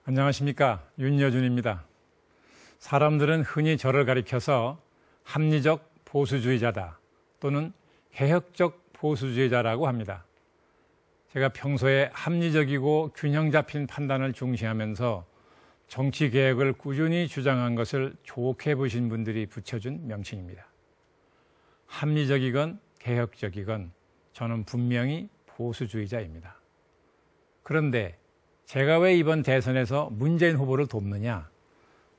안녕하십니까, 윤여준입니다. 사람들은 흔히 저를 가리켜서 합리적 보수주의자다 또는 개혁적 보수주의자라고 합니다. 제가 평소에 합리적이고 균형 잡힌 판단을 중시하면서 정치 개혁을 꾸준히 주장한 것을 좋게 보신 분들이 붙여준 명칭입니다. 합리적이건 개혁적이건 저는 분명히 보수주의자입니다. 그런데 제가 왜 이번 대선에서 문재인 후보를 돕느냐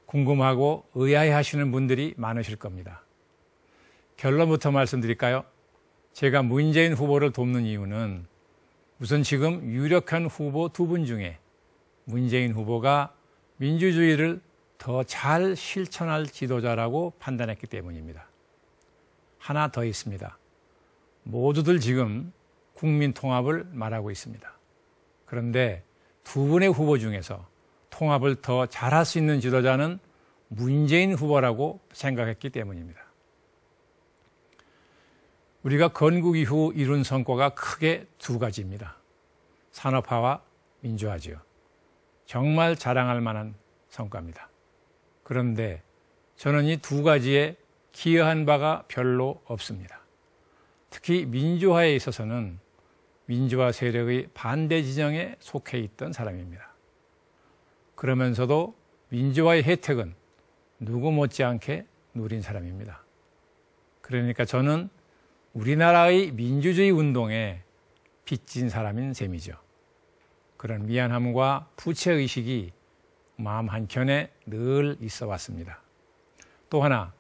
궁금하고 의아해하시는 분들이 많으실 겁니다. 결론부터 말씀드릴까요? 제가 문재인 후보를 돕는 이유는 우선 지금 유력한 후보 두 분 중에 문재인 후보가 민주주의를 더 잘 실천할 지도자라고 판단했기 때문입니다. 하나 더 있습니다. 모두들 지금 국민 통합을 말하고 있습니다. 그런데 두 분의 후보 중에서 통합을 더 잘할 수 있는 지도자는 문재인 후보라고 생각했기 때문입니다. 우리가 건국 이후 이룬 성과가 크게 두 가지입니다. 산업화와 민주화지요. 정말 자랑할 만한 성과입니다. 그런데 저는 이 두 가지에 기여한 바가 별로 없습니다. 특히 민주화에 있어서는 민주화 세력의 반대 진영에 속해 있던 사람입니다. 그러면서도 민주화의 혜택은 누구 못지않게 누린 사람입니다. 그러니까 저는 우리나라의 민주주의 운동에 빚진 사람인 셈이죠. 그런 미안함과 부채의식이 마음 한켠에 늘 있어 왔습니다. 또 하나,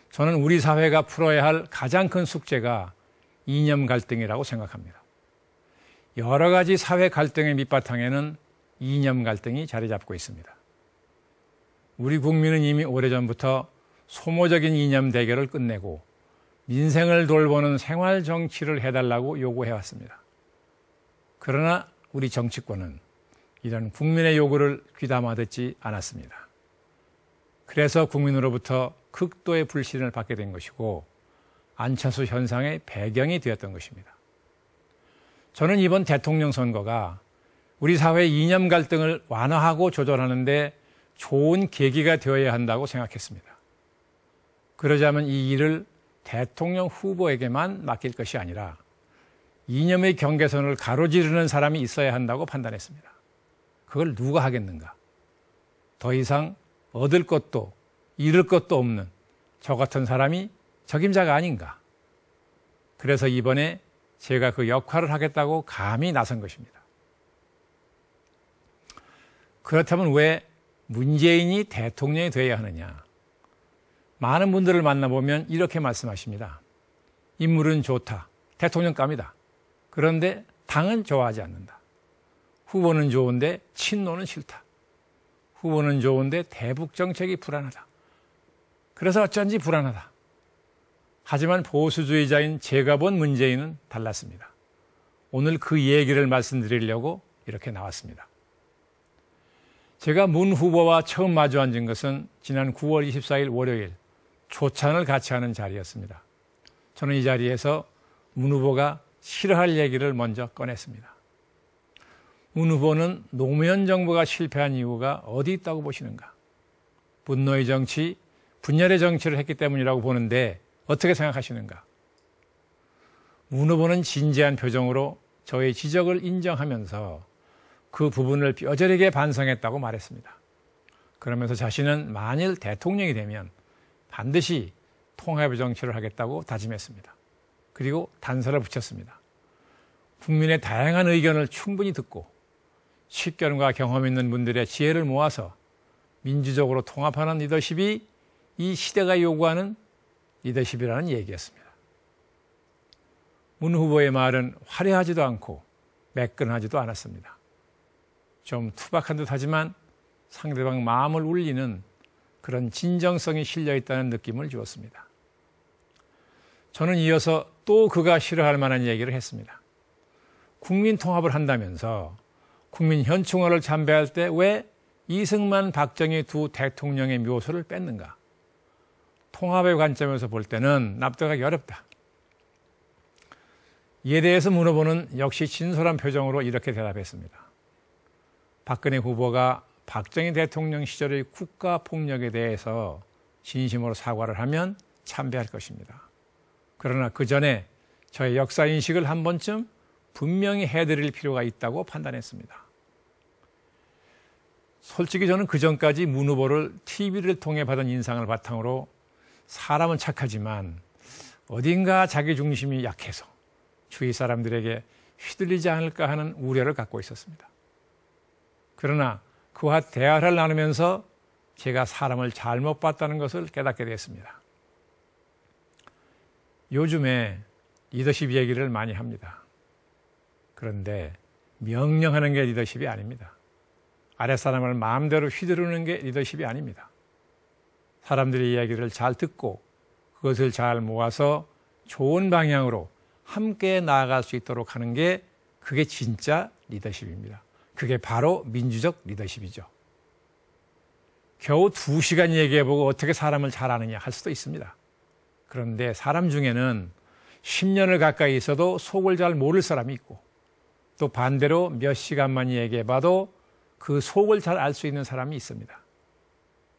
저는 우리 사회가 풀어야 할 가장 큰 숙제가 이념 갈등이라고 생각합니다. 여러 가지 사회 갈등의 밑바탕에는 이념 갈등이 자리 잡고 있습니다. 우리 국민은 이미 오래전부터 소모적인 이념 대결을 끝내고 민생을 돌보는 생활 정치를 해달라고 요구해왔습니다. 그러나 우리 정치권은 이런 국민의 요구를 귀담아 듣지 않았습니다. 그래서 국민으로부터 극도의 불신을 받게 된 것이고 안철수 현상의 배경이 되었던 것입니다. 저는 이번 대통령 선거가 우리 사회의 이념 갈등을 완화하고 조절하는 데 좋은 계기가 되어야 한다고 생각했습니다. 그러자면 이 일을 대통령 후보에게만 맡길 것이 아니라 이념의 경계선을 가로지르는 사람이 있어야 한다고 판단했습니다. 그걸 누가 하겠는가? 더 이상 얻을 것도 잃을 것도 없는 저 같은 사람이 적임자가 아닌가? 그래서 이번에 제가 그 역할을 하겠다고 감히 나선 것입니다. 그렇다면 왜 문재인이 대통령이 되어야 하느냐? 많은 분들을 만나보면 이렇게 말씀하십니다. 인물은 좋다. 대통령감이다. 그런데 당은 좋아하지 않는다. 후보는 좋은데 친노는 싫다. 후보는 좋은데 대북 정책이 불안하다. 그래서 어쩐지 불안하다. 하지만 보수주의자인 제가 본 문재인은 달랐습니다. 오늘 그 얘기를 말씀드리려고 이렇게 나왔습니다. 제가 문 후보와 처음 마주 앉은 것은 지난 9월 24일 월요일 초찬을 같이 하는 자리였습니다. 저는 이 자리에서 문 후보가 싫어할 얘기를 먼저 꺼냈습니다. 문 후보는 노무현 정부가 실패한 이유가 어디 있다고 보시는가? 분노의 정치, 분열의 정치를 했기 때문이라고 보는데 어떻게 생각하시는가? 문 후보는 진지한 표정으로 저의 지적을 인정하면서 그 부분을 뼈저리게 반성했다고 말했습니다. 그러면서 자신은 만일 대통령이 되면 반드시 통합의 정치를 하겠다고 다짐했습니다. 그리고 단서를 붙였습니다. 국민의 다양한 의견을 충분히 듣고 식견과 경험 있는 분들의 지혜를 모아서 민주적으로 통합하는 리더십이 이 시대가 요구하는 리더십이라는 얘기였습니다. 문 후보의 말은 화려하지도 않고 매끈하지도 않았습니다. 좀 투박한 듯 하지만 상대방 마음을 울리는 그런 진정성이 실려 있다는 느낌을 주었습니다. 저는 이어서 또 그가 싫어할 만한 얘기를 했습니다. 국민 통합을 한다면서 국민 현충원을 참배할 때 왜 이승만, 박정희 두 대통령의 묘소를 뺐는가? 통합의 관점에서 볼 때는 납득하기 어렵다. 이에 대해서 문후보는 역시 진솔한 표정으로 이렇게 대답했습니다. 박근혜 후보가 박정희 대통령 시절의 국가폭력에 대해서 진심으로 사과를 하면 참배할 것입니다. 그러나 그 전에 저의 역사인식을 한 번쯤 분명히 해드릴 필요가 있다고 판단했습니다. 솔직히 저는 그 전까지 문 후보를 TV를 통해 받은 인상을 바탕으로 사람은 착하지만 어딘가 자기 중심이 약해서 주위 사람들에게 휘둘리지 않을까 하는 우려를 갖고 있었습니다. 그러나 그와 대화를 나누면서 제가 사람을 잘못 봤다는 것을 깨닫게 됐습니다. 요즘에 리더십 얘기를 많이 합니다. 그런데 명령하는 게 리더십이 아닙니다. 아랫사람을 마음대로 휘두르는 게 리더십이 아닙니다. 사람들의 이야기를 잘 듣고 그것을 잘 모아서 좋은 방향으로 함께 나아갈 수 있도록 하는 게 그게 진짜 리더십입니다. 그게 바로 민주적 리더십이죠. 겨우 2시간 얘기해보고 어떻게 사람을 잘 아느냐 할 수도 있습니다. 그런데 사람 중에는 10년을 가까이 있어도 속을 잘 모를 사람이 있고 또 반대로 몇 시간만 얘기해봐도 그 속을 잘 알 수 있는 사람이 있습니다.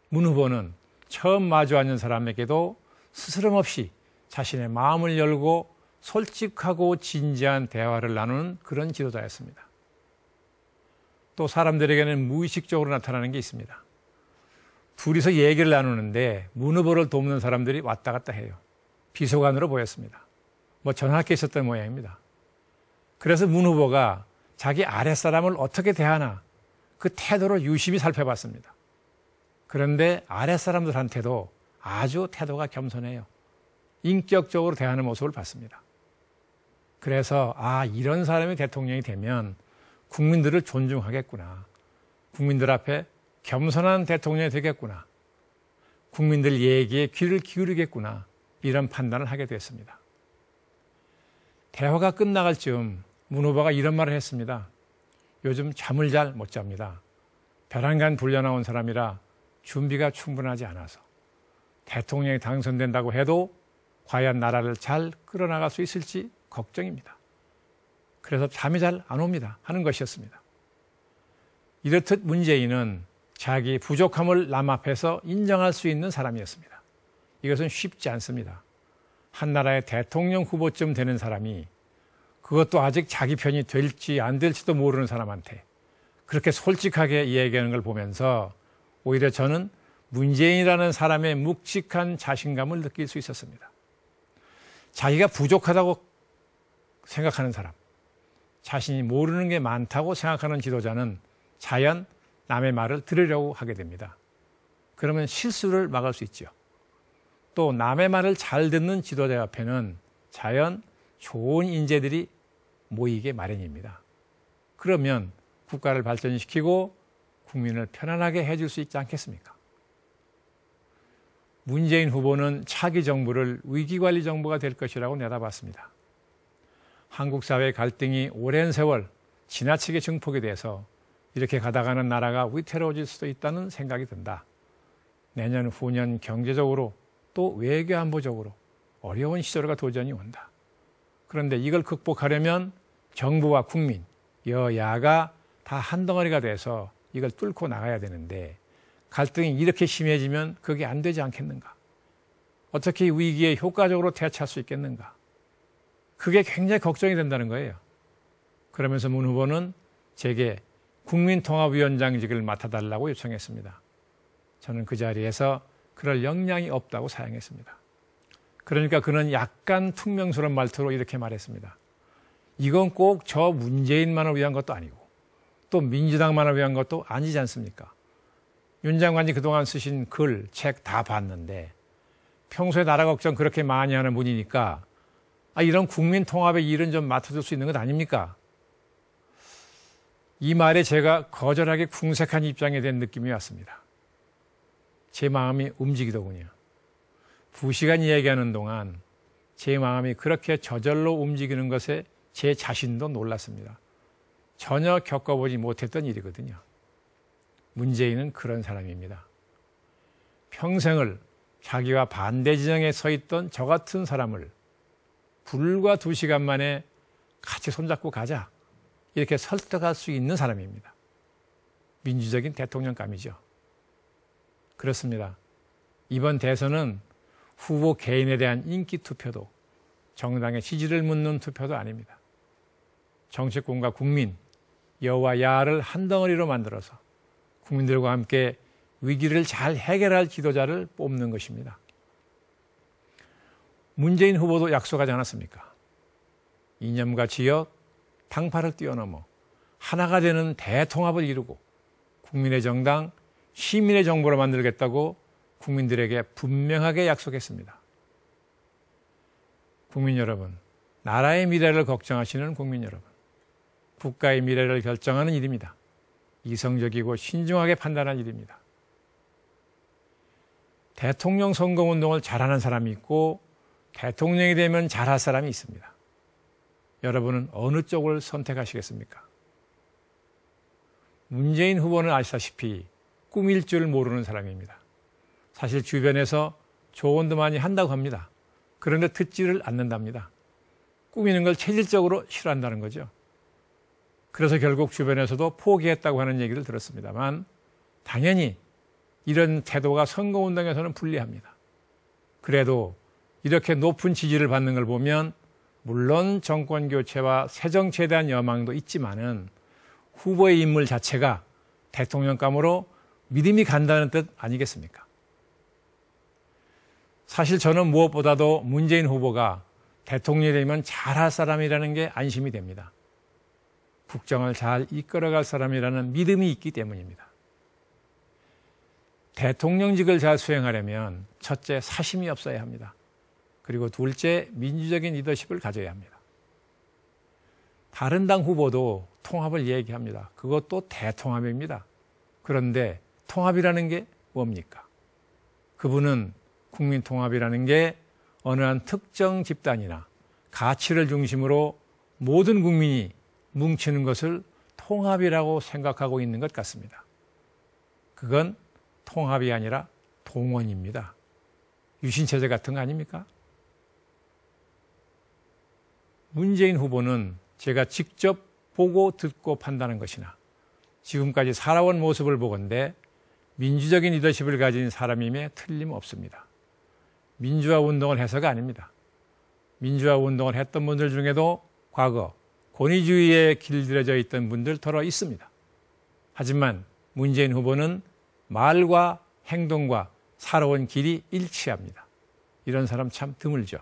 문 후보는 처음 마주 앉은 사람에게도 스스럼 없이 자신의 마음을 열고 솔직하고 진지한 대화를 나누는 그런 지도자였습니다. 또 사람들에게는 무의식적으로 나타나는 게 있습니다. 둘이서 얘기를 나누는데 문 후보를 돕는 사람들이 왔다 갔다 해요. 비서관으로 보였습니다. 뭐 전할 게 있었던 모양입니다. 그래서 문 후보가 자기 아랫사람을 어떻게 대하나 그 태도를 유심히 살펴봤습니다. 그런데 아랫사람들한테도 아주 태도가 겸손해요. 인격적으로 대하는 모습을 봤습니다. 그래서 이런 사람이 대통령이 되면 국민들을 존중하겠구나. 국민들 앞에 겸손한 대통령이 되겠구나. 국민들 얘기에 귀를 기울이겠구나. 이런 판단을 하게 됐습니다. 대화가 끝나갈 즈음 문 후보가 이런 말을 했습니다. 요즘 잠을 잘 못 잡니다. 벼랑간 불려 나온 사람이라 준비가 충분하지 않아서 대통령이 당선된다고 해도 과연 나라를 잘 끌어나갈 수 있을지 걱정입니다. 그래서 잠이 잘 안 옵니다. 하는 것이었습니다. 이렇듯 문재인은 자기 부족함을 남 앞에서 인정할 수 있는 사람이었습니다. 이것은 쉽지 않습니다. 한 나라의 대통령 후보쯤 되는 사람이 그것도 아직 자기 편이 될지 안 될지도 모르는 사람한테 그렇게 솔직하게 이야기하는 걸 보면서 오히려 저는 문재인이라는 사람의 묵직한 자신감을 느낄 수 있었습니다. 자기가 부족하다고 생각하는 사람, 자신이 모르는 게 많다고 생각하는 지도자는 자연 남의 말을 들으려고 하게 됩니다. 그러면 실수를 막을 수 있죠. 또 남의 말을 잘 듣는 지도자 옆에는 자연 좋은 인재들이 모이게 마련입니다. 그러면 국가를 발전시키고 국민을 편안하게 해줄 수 있지 않겠습니까? 문재인 후보는 차기 정부를 위기관리 정부가 될 것이라고 내다봤습니다. 한국 사회의 갈등이 오랜 세월 지나치게 증폭이 돼서 이렇게 가다가는 나라가 위태로워질 수도 있다는 생각이 든다. 내년 후년 경제적으로 또 외교 안보적으로 어려운 시절과 도전이 온다. 그런데 이걸 극복하려면 정부와 국민, 여야가 다 한덩어리가 돼서 이걸 뚫고 나가야 되는데 갈등이 이렇게 심해지면 그게 안 되지 않겠는가? 어떻게 위기에 효과적으로 대처할 수 있겠는가? 그게 굉장히 걱정이 된다는 거예요. 그러면서 문 후보는 제게 국민통합위원장직을 맡아달라고 요청했습니다. 저는 그 자리에서 그럴 역량이 없다고 사양했습니다. 그러니까 그는 약간 퉁명스러운 말투로 이렇게 말했습니다. 이건 꼭 저 문재인만을 위한 것도 아니고 또 민주당만을 위한 것도 아니지 않습니까? 윤 장관이 그동안 쓰신 글, 책 다 봤는데 평소에 나라 걱정 그렇게 많이 하는 분이니까 이런 국민 통합의 일은 좀 맡아줄 수 있는 것 아닙니까? 이 말에 제가 거절하게 궁색한 입장에 된 느낌이 왔습니다. 제 마음이 움직이더군요. 2시간 이야기하는 동안 제 마음이 그렇게 저절로 움직이는 것에 제 자신도 놀랐습니다. 전혀 겪어보지 못했던 일이거든요. 문재인은 그런 사람입니다. 평생을 자기와 반대 진영에 서 있던 저 같은 사람을 불과 2시간 만에 같이 손잡고 가자 이렇게 설득할 수 있는 사람입니다. 민주적인 대통령감이죠. 그렇습니다. 이번 대선은 후보 개인에 대한 인기 투표도 정당의 지지를 묻는 투표도 아닙니다. 정치권과 국민, 여와 야를 한 덩어리로 만들어서 국민들과 함께 위기를 잘 해결할 지도자를 뽑는 것입니다. 문재인 후보도 약속하지 않았습니까? 이념과 지역, 당파를 뛰어넘어 하나가 되는 대통합을 이루고 국민의 정당, 시민의 정부를 만들겠다고 국민들에게 분명하게 약속했습니다. 국민 여러분, 나라의 미래를 걱정하시는 국민 여러분, 국가의 미래를 결정하는 일입니다. 이성적이고 신중하게 판단할 일입니다. 대통령 선거운동을 잘하는 사람이 있고 대통령이 되면 잘할 사람이 있습니다. 여러분은 어느 쪽을 선택하시겠습니까? 문재인 후보는 아시다시피 꾸밀 줄 모르는 사람입니다. 사실 주변에서 조언도 많이 한다고 합니다. 그런데 듣지를 않는답니다. 꾸미는 걸 체질적으로 싫어한다는 거죠. 그래서 결국 주변에서도 포기했다고 하는 얘기를 들었습니다만 당연히 이런 태도가 선거운동에서는 불리합니다. 그래도 이렇게 높은 지지를 받는 걸 보면 물론 정권 교체와 새 정치에 대한 여망도 있지만은 후보의 인물 자체가 대통령감으로 믿음이 간다는 뜻 아니겠습니까? 사실 저는 무엇보다도 문재인 후보가 대통령이 되면 잘할 사람이라는 게 안심이 됩니다. 국정을 잘 이끌어갈 사람이라는 믿음이 있기 때문입니다. 대통령직을 잘 수행하려면 첫째, 사심이 없어야 합니다. 그리고 둘째, 민주적인 리더십을 가져야 합니다. 다른 당 후보도 통합을 얘기합니다. 그것도 대통합입니다. 그런데 통합이라는 게 뭡니까? 그분은 국민 통합이라는 게 어느 한 특정 집단이나 가치를 중심으로 모든 국민이 뭉치는 것을 통합이라고 생각하고 있는 것 같습니다. 그건 통합이 아니라 동원입니다. 유신체제 같은 거 아닙니까? 문재인 후보는 제가 직접 보고 듣고 판단한 것이나 지금까지 살아온 모습을 보건대 민주적인 리더십을 가진 사람임에 틀림없습니다. 민주화 운동을 해서가 아닙니다. 민주화 운동을 했던 분들 중에도 과거 권위주의에 길들여져 있던 분들 더러 있습니다. 하지만 문재인 후보는 말과 행동과 살아온 길이 일치합니다. 이런 사람 참 드물죠.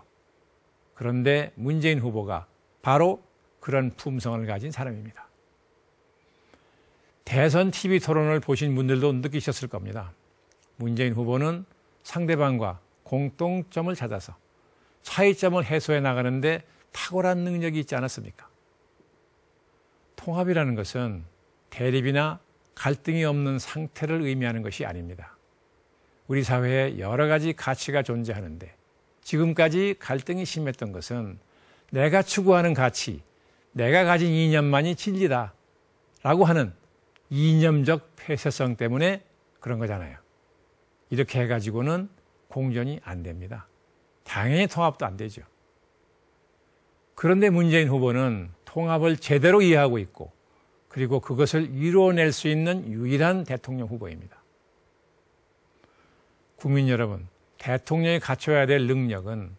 그런데 문재인 후보가 바로 그런 품성을 가진 사람입니다. 대선 TV 토론을 보신 분들도 느끼셨을 겁니다. 문재인 후보는 상대방과 공통점을 찾아서 차이점을 해소해 나가는데 탁월한 능력이 있지 않았습니까? 통합이라는 것은 대립이나 갈등이 없는 상태를 의미하는 것이 아닙니다. 우리 사회에 여러 가지 가치가 존재하는데 지금까지 갈등이 심했던 것은 내가 추구하는 가치, 내가 가진 이념만이 진리다 라고 하는 이념적 폐쇄성 때문에 그런 거잖아요. 이렇게 해가지고는 공존이 안 됩니다. 당연히 통합도 안 되죠. 그런데 문재인 후보는 통합을 제대로 이해하고 있고 그리고 그것을 이루어낼 수 있는 유일한 대통령 후보입니다. 국민 여러분, 대통령이 갖춰야 될 능력은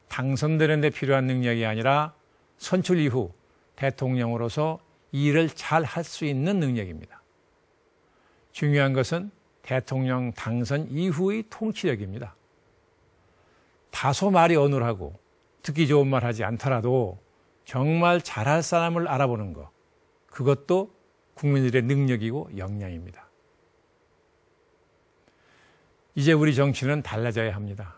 당선되는 데 필요한 능력이 아니라 선출 이후 대통령으로서 이 일을 잘 할 수 있는 능력입니다. 중요한 것은 대통령 당선 이후의 통치력입니다. 다소 말이 어눌하고 듣기 좋은 말 하지 않더라도 정말 잘할 사람을 알아보는 것, 그것도 국민들의 능력이고 역량입니다. 이제 우리 정치는 달라져야 합니다.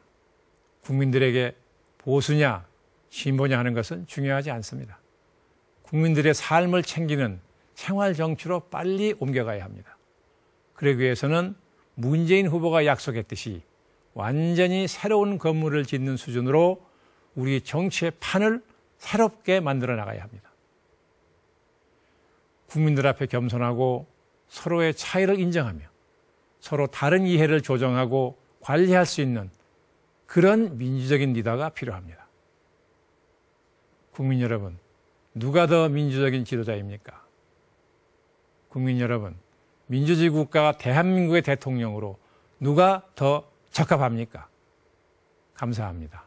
국민들에게 보수냐 진보냐 하는 것은 중요하지 않습니다. 국민들의 삶을 챙기는 생활 정치로 빨리 옮겨가야 합니다. 그러기 위해서는 문재인 후보가 약속했듯이 완전히 새로운 건물을 짓는 수준으로 우리 정치의 판을 새롭게 만들어 나가야 합니다. 국민들 앞에 겸손하고 서로의 차이를 인정하며 서로 다른 이해를 조정하고 관리할 수 있는 그런 민주적인 리더가 필요합니다. 국민 여러분, 누가 더 민주적인 지도자입니까? 국민 여러분, 민주주의 국가가 대한민국의 대통령으로 누가 더 적합합니까? 감사합니다.